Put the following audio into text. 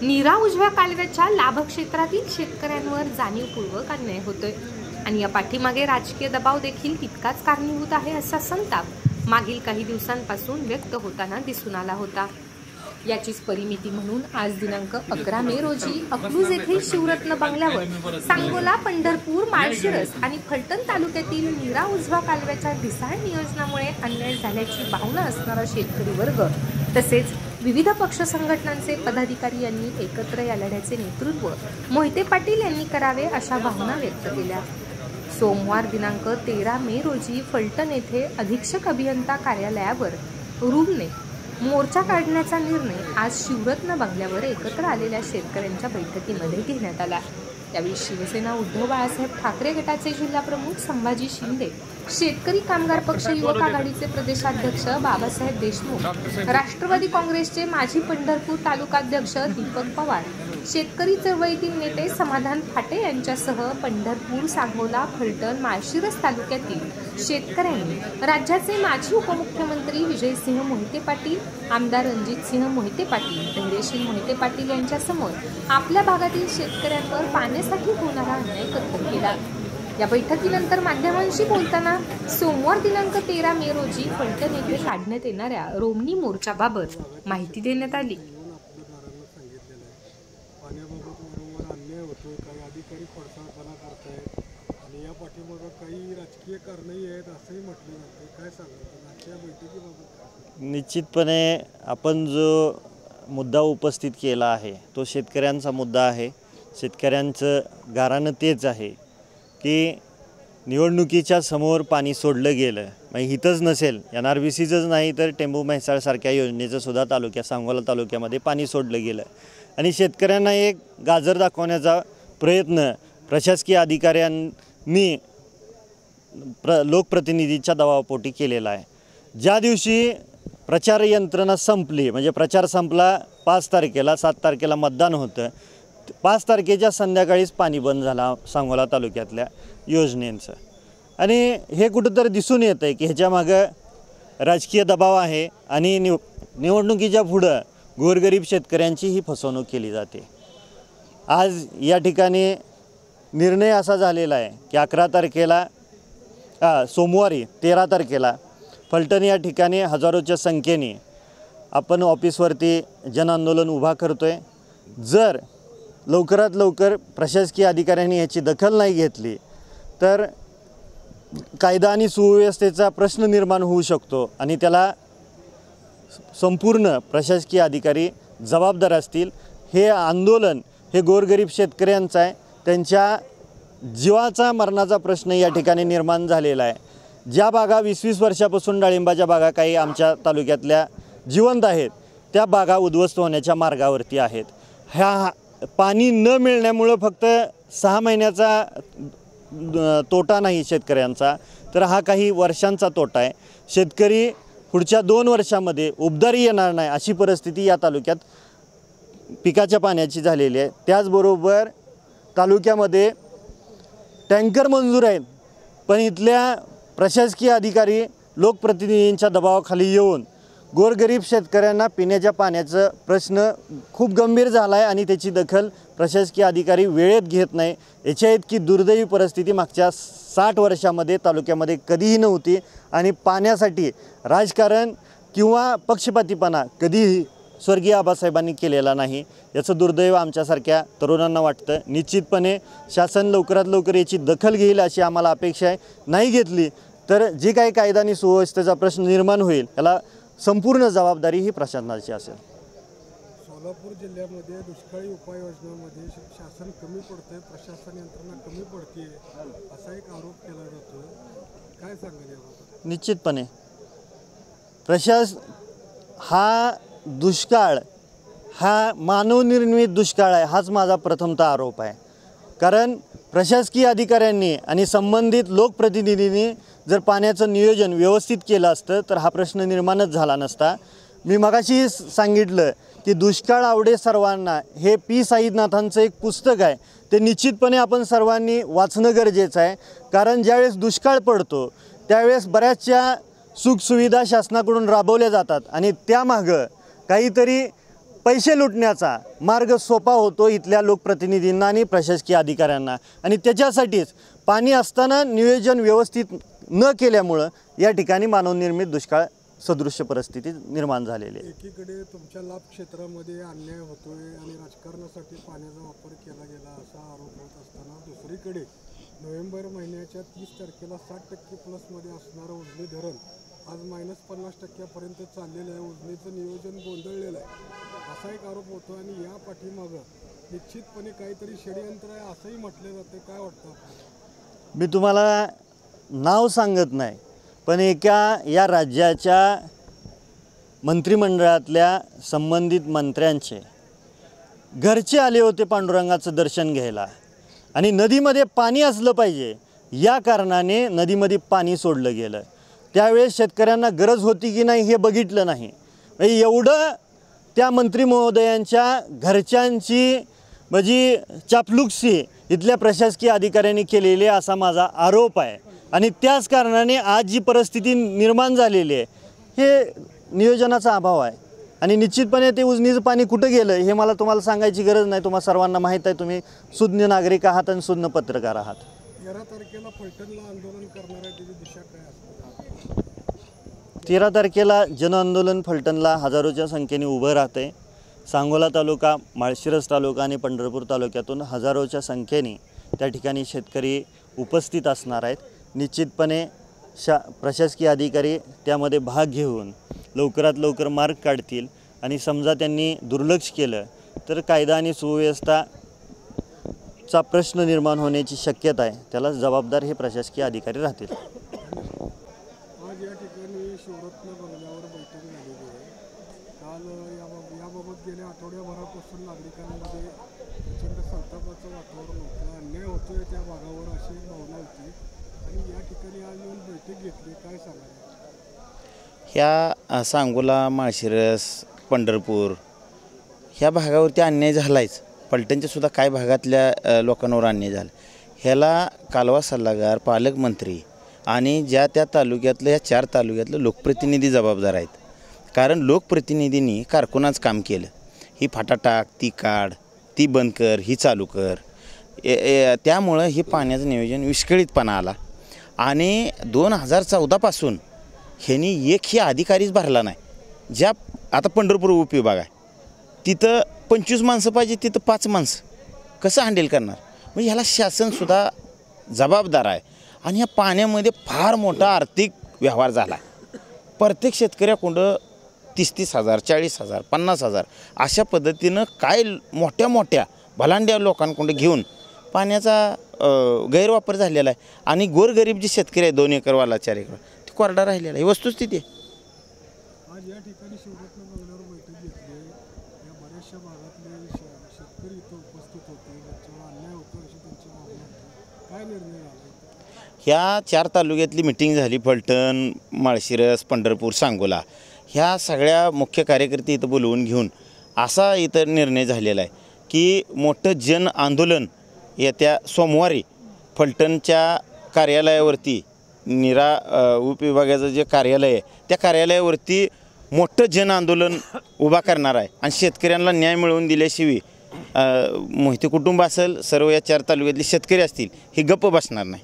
नीरा उजव्या कालव्याच्या लाभक्षेत्रातील शेतकऱ्यांवर जाणीवपूर्वक अन्याय होतोय आणि या पाठीमागे राजकीय दबाव देखील तितकाच कारणीभूत आहे असा संताप मागील काही दिवसांपासून व्यक्त होताना दिसून आला होता। याचीच परिमिती म्हणून आज दिनांक 11 मे रोजी अकलूज येथील शिवरत्न बंगल्यावर सांगोला, पंढरपूर, माळशिरस आणि फलटण तालुक्यातील नीरा उजव्या कालव्याच्या ढिसाळ नियोजनामुळे अन्याय झाल्याची भावना असणारा शेतकरी वर्ग तसेच विविध पक्ष संघटनांचे पदाधिकारी यांनी एकत्र या लढ्याचे नेतृत्व मोहिते पाटील यांनी करावे अशा भावना व्यक्त केल्या। सोमवार दिनांक 13 मे रोजी फलटण येथे अधीक्षक अभियंता कार्यालयावर रूमने मोर्चा काढण्याचा निर्णय आज शिवरत्न बंगल्यावर एकत्र आलेल्या शेतकऱ्यांच्या बैठकीमध्ये घेण्यात आला। यावेळी शिवसेना उद्धव बाळासाहेब ठाकरे गटाचे जिल्हाप्रमुख संभाजी शिंदे, शेतकरी कामगार पक्ष युवक आघाडीचे प्रदेशाध्यक्ष बाबासाहेब देशमुख, राष्ट्रवादी काँग्रेसचे माजी पंढरपूर तालुकाध्यक्ष दीपक पवार, शेतकरी चळवळीतील नेते समाधान फाटे यांच्यासह पंढरपूर, सांगोला, फलटण, माळशिरस तालुक्यातील शेतकऱ्यांनी राज्याचे माजी उपमुख्यमंत्री विजयसिंह मोहिते पाटील, आमदार रणजितसिंह मोहिते पाटील, धैर्यशील मोहिते पाटील यांच्यासमोर आपल्या भागातील शेतकऱ्यांवर पाण्यासाठी होणारा अन्याय कथन केला। या बैठकीनंतर माध्यमांशी बोलताना सोमवार दिनांक 13 मे रोजी फलटण येथे काढण्यात येणाऱ्या रोमनी मोर्चाबाबत माहिती देण्यात आली। पाण्याबाबत वारंवार अन्याय होतो, काही अधिकारी खोडसाळपणा करतायत आणि या पाठीमागे काही राजकीय कारणही आहेत असंही म्हटलं जातं। काय सांगाल आजच्या बैठकीबाबत? निश्चितपणे आपण जो मुद्दा उपस्थित केला आहे तो शेतकऱ्यांचा मुद्दा आहे। शेतकऱ्यांचं गाऱ्हाणं तेच आहे की निवडणुकीच्या समोर पाणी सोडलं गेलं, मग हितच नसेल, NRBCचंच नाही तर टेंबू म्हैसाळसारख्या योजनेचं सुद्धा सांगोला तालुक्यामध्ये पाणी सोडलं गेलं आणि शेतकऱ्यांना एक गाजर दाखवण्याचा प्रयत्न प्रशासकीय अधिकाऱ्यांनी लोकप्रतिनिधींच्या दबावापोटी केलेला आहे। ज्या दिवशी प्रचार यंत्रणा संपली, म्हणजे प्रचार संपला 5 तारखेला, 7 तारखेला मतदान होतं, 5 तारखेच्या संध्याकाळीच पाणी बंद झाला सांगोला तालुक्यातल्या योजनेचं आणि हे कुठंतरी दिसून येतं आहे की ह्याच्यामागं राजकीय दबाव आहे आणि निवडणुकीच्या पुढं गोरगरीब शेतकऱ्यांची ही फसवणूक केली जाते। आज या ठिकाणी निर्णय असा झालेला आहे की 11 तारखेला सोमवारी 13 तारखेला फलटण या ठिकाणी हजारोच्या संख्येने आपण ऑफिसवरती जनआंदोलन उभा करतो आहे। जर लवकरात लवकर प्रशासकीय अधिकाऱ्यांनी याची दखल नाही घेतली तर कायदा आणि सुव्यवस्थेचा प्रश्न निर्माण होऊ शकतो आणि त्याला संपूर्ण प्रशासकीय अधिकारी जबाबदार असतील। हे आंदोलन हे गोरगरीब शेतकऱ्यांचं आहे, त्यांच्या जीवाचा मरणाचा प्रश्न या ठिकाणी निर्माण झालेला आहे। ज्या बागा 20-20 वर्षापासून डाळिंबाच्या बागा काही आमच्या तालुक्यातल्या जिवंत आहेत, त्या बागा उद्ध्वस्त होण्याच्या मार्गावरती आहेत। ह्या पाणी न मिळण्यामुळं फक्त 6 महिन्याचा तोटा नाही शेतकऱ्यांचा, तर हा काही वर्षांचा तोटा आहे। शेतकरी पुढच्या 2 वर्षामध्ये उबदारी येणार नाही अशी परिस्थिती या तालुक्यात पिकाच्या पाण्याची झालेली आहे। त्याचबरोबर तालुक्यामध्ये टँकर मंजूर आहेत, पण इथल्या प्रशासकीय अधिकारी लोकप्रतिनिधींच्या दबावाखाली येऊन गोरगरीब शेतकऱ्यांना पिण्याच्या पाण्याचा प्रश्न खूप गंभीर झाला आहे आणि त्याची दखल प्रशासकीय अधिकारी वेळेत घेत नाही। याच्या इतकी दुर्दैवी परिस्थिती मागच्या 60 वर्षामध्ये तालुक्यामध्ये कधीही नव्हती आणि पाण्यासाठी राजकारण किंवा पक्षपातीपणा कधीही स्वर्गीय आबासाहेबांनी केलेला नाही। याचं दुर्दैव आमच्यासारख्या तरुणांना वाटतं। निश्चितपणे शासन लवकरात लवकर याची दखल घेईल अशी आम्हाला अपेक्षा आहे। नाही घेतली तर जे काही कायदा आणि सुव्यवस्थेचा प्रश्न निर्माण होईल त्याला संपूर्ण जबाबदारी ही प्रशासनाची असेल। सोलापूर जिल्ह्यामध्ये दुष्काळी उपाययोजनांमध्ये शासन कमी पडतंय, प्रशासन यंत्रणा कमी पडते असा एक आरोप केला जातो। काय सांगाल याबाबत? निश्चितपणे हा दुष्काळ हा मानवनिर्मित दुष्काळ आहे हाच माझा प्रथमतः आरोप आहे। कारण प्रशासकीय अधिकाऱ्यांनी आणि संबंधित लोकप्रतिनिधींनी जर पाण्याचं नियोजन व्यवस्थित केलं असतं तर हा प्रश्न निर्माणच झाला नसता। मी मगाशी सांगितलं की दुष्काळ आवडे सर्वांना हे पी साईनाथांचं एक पुस्तक आहे, ते निश्चितपणे आपण सर्वांनी वाचणं गरजेचं आहे। कारण ज्यावेळेस दुष्काळ पडतो त्यावेळेस बऱ्याचशा सुखसुविधा शासनाकडून राबवल्या जातात आणि त्यामागं काहीतरी पैसे लुटण्याचा मार्ग सोपा होतो इथल्या लोकप्रतिनिधींना आणि प्रशासकीय अधिकाऱ्यांना, आणि त्याच्यासाठीच पाणी असताना नियोजन व्यवस्थित न केल्यामुळं या ठिकाणी मानवनिर्मित दुष्काळ सदृश्य परिस्थिती निर्माण झालेली आहे. एकीकडे तुमच्या लाभ क्षेत्रामध्ये अन्याय होतोय आणि राजकारणासाठी पाण्याचा वापर केला गेला असा आरोप होत असताना, दुसरीकडे नोव्हेंबर महिन्याच्या 30 तारखेला 60% प्लसमध्ये असणारं उजनी धरण आज -50% चाललेलं आहे. उजनीचं नियोजन गोंधळलेलं आहे असा एक आरोप होतो आणि या पाठीमागं निश्चितपणे काहीतरी षडयंत्र आहे असंही म्हटलं जातं. काय वाटतं? मी तुम्हाला नाव सांगत नाही, पण एका या राज्याच्या मंत्रिमंडळातल्या संबंधित मंत्र्यांचे घरचे आले होते पांडुरंगाचं दर्शन घ्यायला, आणि नदीमध्ये पाणी असलं पाहिजे या कारणाने नदीमध्ये पाणी सोडलं गेलं. त्यावेळेस शेतकऱ्यांना गरज होती की नाही हे बघितलं नाही. एवढं त्या मंत्री महोदयांच्या घरच्यांची म्हणजे चापलूकसी इथल्या प्रशासकीय अधिकाऱ्यांनी केलेली असा माझा आरोप आहे. आणि त्याच कारणाने आज जी परिस्थिती निर्माण झालेली आहे हे नियोजनाचा अभाव आहे. आणि निश्चितपणे ते उजनीचं पाणी कुठं गेलं हे मला तुम्हाला सांगायची गरज नाही. तुम्हाला सर्वांना माहीत आहे, तुम्ही सुज्ञ नागरिक आहात आणि सुज्ञ पत्रकार आहात. 13 तारखेला फलटणला आंदोलन करणार आहे, त्याची दिशा काय असणार? 13 तारखेला जनआंदोलन फलटणला हजारोच्या संख्येने उभं राहते. सांगोला तालुका, माळशिरस तालुका आणि पंढरपूर तालुक्यातून हजारोच्या संख्येने त्या ठिकाणी शेतकरी उपस्थित असणार आहेत. निश्चितपणे प्रशासकीय अधिकारी त्यामध्ये भाग घेऊन लवकरात लवकर मार्ग काढतील, आणि समजा त्यांनी दुर्लक्ष केलं तर कायदा आणि सुव्यवस्थाचा प्रश्न निर्माण होण्याची शक्यता आहे. त्याला जबाबदार हे प्रशासकीय अधिकारी राहतील. आज या ठिकाणी शिवरत्न बंगल्यावर बैठक झालेली आहे. काल याबाबत गेल्या आठवड्याभरापासून नागरिकांमध्ये प्रचंड संतापाचं वातावरण होतं. अन्याय होतोय त्या भागावर अशी भावना होती आणि या ठिकाणी आज येऊन बैठक घेतली. काय सांगाल? ह्या सांगोला, माळशिरस, पंढरपूर ह्या भागावरती अन्याय झालायच. पलटणच्या सुद्धा काही भागातल्या लोकांवर अन्याय झाला. ह्याला कालवा सल्लागार, पालकमंत्री आणि ज्या त्या तालुक्यातलं, या 4 तालुक्यातलं लोकप्रतिनिधी जबाबदार आहेत. कारण लोकप्रतिनिधींनी कारकुनाच काम केलं. ही फाटा टाक, ती काढ, ती बंद कर, ही चालू कर. त्यामुळं हे पाण्याचं नियोजन विस्कळीतपणा आला. आणि 2014पासून ह्यांनी एकही अधिकारीच भरला नाही. ज्या आता पंढरपूर उपविभाग आहे तिथं 25 माणसं पाहिजे, तिथं 5 माणसं कसं हँडल करणार? म्हणजे ह्याला शासनसुद्धा जबाबदार आहे. आणि ह्या पाण्यामध्ये फार मोठा आर्थिक व्यवहार झाला आहे. प्रत्येक शेतकऱ्याकडं 30,000, 40,000, 50,000 अशा पद्धतीनं काय मोठ्या मोठ्या भलांड्या लोकांकडून घेऊन पाण्याचा गैरवापर झालेला आहे. आणि गोरगरीब जे शेतकरी आहे 2 एकरवाला 4 एकर ते कोरडा राहिलेला आहे. ही वस्तुस्थिती आहे. आज या ठिकाणी शिवरत्न बंगल्यावर बैठक घेतली. या बऱ्याचशा भागातले शेतकरी इथं उपस्थित होते. त्याच्यावर अन्याय होतो अशी त्यांची भावना होती. काय निर्णय झाला? ह्या 4 तालुक्यातली मिटिंग झाली. फलटण, माळशिरस, पंढरपूर, सांगोला ह्या सगळ्या मुख्य कार्यकर्ते इथं बोलवून घेऊन असा इथं निर्णय झालेला आहे की मोठं जन आंदोलन येत्या सोमवारी फलटणच्या कार्यालयावरती, उपविभागाचं जे कार्यालय आहे त्या कार्यालयावरती मोठं जन आंदोलन उभा करणार आहे. आणि शेतकऱ्यांना न्याय मिळवून दिल्याशिवाय मोहिते कुटुंब असेल, सर्व या 4 तालुक्यातले शेतकरी असतील, हे गप्प बसणार नाही.